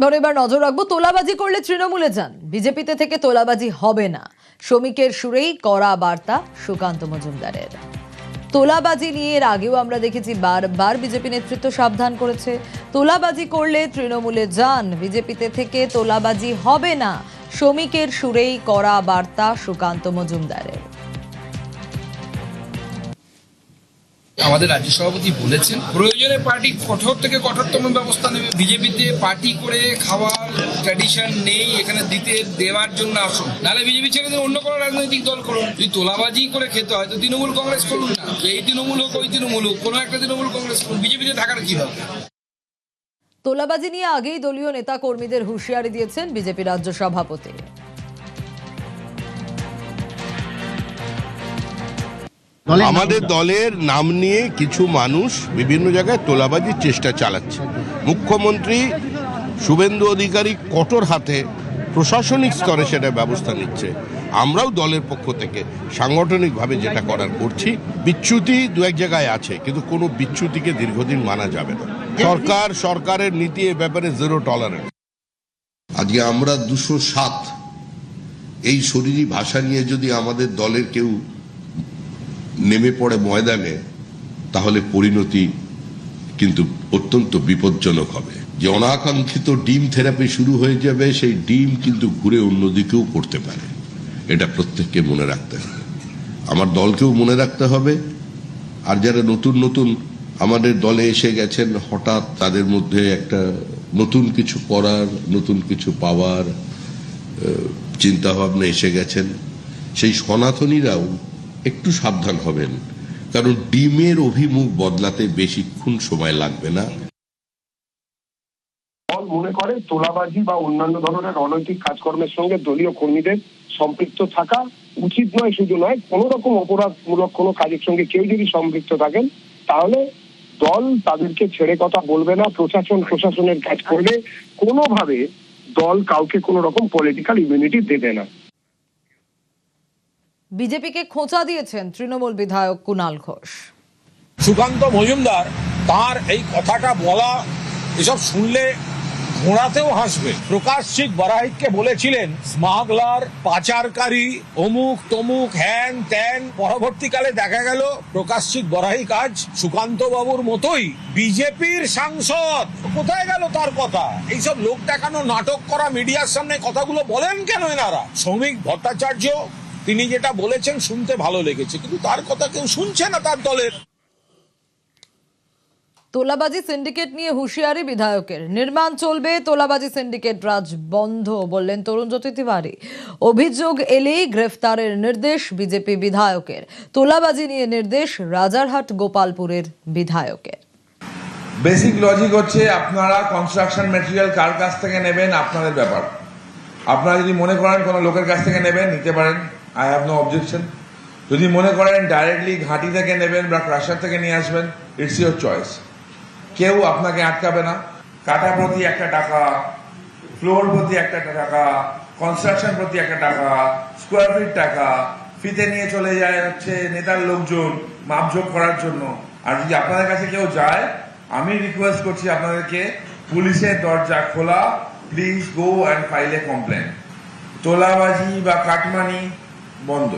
এবার নজর রাখবো, তোলাবাজি করলে তৃণমূলে যান, বিজেপিতে থেকে তোলাবাজি হবে না। শ্রমিকের সুরেই কড়া বার্তা সুকান্ত মজুমদারের। তোলাবাজি নিয়ে এর আগেও আমরা দেখেছি বারবার বিজেপি নেতৃত্ব সাবধান করেছে, তোলাবাজি করলে তৃণমূলে যান, বিজেপিতে থেকে তোলাবাজি হবে না। শ্রমিকের সুরেই কড়া বার্তা সুকান্ত মজুমদারের। আমাদের রাজ্য সভাপতি বলেছেন প্রয়োজনে পার্টি কঠোর থেকে কঠোরতম ব্যবস্থা নেবে। বিজেপিতে পার্টি করে খাওয়ার ট্র্যাডিশন নেই, এখানে দেওয়ার জন্য আসুন, নাহলে বিজেপি ছেড়ে দিয়ে অন্য কোনো রাজনৈতিক দল করুন। যদি তোলাবাজি করে খেতে হয় তো তৃণমূল কংগ্রেস করুন না, এই তৃণমূল হোক ওই তৃণমূল হোক, কোনো একটা তৃণমূল কংগ্রেস করুন, বিজেপিতে থাকার কি দরকার। তোলাবাজি নিয়ে আগেই দলীয় নেতা কর্মীদের হুঁশিয়ারি দিয়েছেন বিজেপি রাজ্য সভাপতি। আমাদের দলের নাম নিয়ে কিছু মানুষ বিভিন্ন জায়গায় তোলাবাজির চেষ্টা চালাচ্ছে। মুখ্যমন্ত্রী শুভেন্দু অধিকারী কঠোর হাতে প্রশাসনিক স্তরে সেটা ব্যবস্থা নিচ্ছে। আমরাও দলের পক্ষ থেকে সাংগঠনিকভাবে যেটা করার করছি। বিচ্যুতি দু এক জায়গায় আছে, কিন্তু কোনো বিচ্যুতিকে দীর্ঘদিন মানা যাবে না। সরকারের নীতি এ ব্যাপারে জিরো টলারেন্স। আজকে আমরা 207 এই শরীরী ভাষা নিয়ে যদি আমাদের দলের কেউ নেমে পড়ে ময়দানে, তাহলে পরিণতি কিন্তু অত্যন্ত বিপজ্জনক হবে। যে অনাকাঙ্ক্ষিত ডিম থেরাপি শুরু হয়ে যাবে, সেই ডিম কিন্তু ঘুরে অন্যদিকেও পড়তে পারে। এটা প্রত্যেককে মনে রাখতে হবে, আমার দলকেও মনে রাখতে হবে। আর যারা নতুন নতুন আমাদের দলে এসে গেছেন, হঠাৎ তাদের মধ্যে একটা নতুন কিছু করার, নতুন কিছু পাওয়ার চিন্তা ভাবনা এসে গেছেন, সেই সনাতনীরাও একটু সাবধান হবেন, কারণ ডিমের অভিমুখ বদলাতে বেশিক্ষণ সময় লাগবে না। মনে করে তোলাবাজি বা অন্যান্য ধরনের অনৈতিক কাজকর্মের সঙ্গে দলীয় কর্মীদের সম্পৃক্ত থাকা উচিত নয়। শুধু নয়, কোন রকম অপরাধমূলক কোনো কাজের সঙ্গে কেউ যদি সম্পৃক্ত থাকেন, তাহলে দল তাদেরকে ছেড়ে কথা বলবে না। প্রশাসনের কাজ করলে কোনোভাবে দল কাউকে কোনো রকম পলিটিক্যাল ইমিউনিটি দেবে না। বিজেপিকে খোঁচা দিয়েছেন তৃণমূল বিধায়ক কুণাল ঘোষ। সুকান্ত মজুমদার তার এই কথাটা বলা, এসব শুনলে ঘোড়াতেও হাসবে। প্রকাশ সিং বারাহিককে বলেছিলেন স্মাগলার, পাচারকারী, অমুক তমুক, হ্যান ত্যান। পরবর্তীকালে দেখা গেল প্রকাশ সিং বারাহিক আজ সুকান্ত বাবুর মতোই বিজেপির সাংসদ। কোথায় গেল তার কথা? এইসব লোক দেখানো, নাটক করা, মিডিয়ার সামনে কথাগুলো বলেন কেন এনারা? শ্রমিক ভট্টাচার্য তিনি যেটা বলেছেন শুনতে ভালো লেগেছে, কিন্তু তার কথা কেউ শুনছে না তার দলের। তোলাবাজি সিন্ডিকেট নিয়ে হুঁশিয়ারি বিধায়কের। নির্মাণ চলবে, তোলাবাজি সিন্ডিকেট রাজ বন্ধ, বললেন তরুণজ্যোতি তিওয়ারি। অভিযোগ এলেই গ্রেফতারের নির্দেশ বিজেপি বিধায়কের। তোলাবাজি নিয়ে নির্দেশ রাজারহাট গোপালপুরের বিধায়কের। বেসিক লজিক হচ্ছে, আপনারা কনস্ট্রাকশন ম্যাটেরিয়াল কার কাছ থেকে নেবেন আপনাদের ব্যাপার। আপনারা যদি মনে করেন কোনো লোকের কাছ থেকে নেবেন, নিতে পারেন, আই হ্যাভ নো অবজেকশন। যদি মনে করেন ডাইরেক্টলি ঘাঁটি থেকে নেবেন বা ক্রাশার থেকে নিয়ে আসবেন, ইটস ইউর চয়েস। কেউ আপনাকে আটকাবে না। কাটা প্রতি একটা টাকা, ফ্লোর প্রতি একটা টাকা, কনস্ট্রাকশন প্রতি একটা টাকা, স্কোয়ার ফিট টাকা, ফিতে নিয়ে চলে যায় হচ্ছে নেতার লোকজন মাপঝোপ করার জন্য। আর যদি আপনাদের কাছে কেউ যায়, আমি রিকোয়েস্ট করছি আপনাদেরকে, পুলিশের দরজা খোলা, please go and file a complaint. তোলাবাজি বা কাটমানি বন্ধ।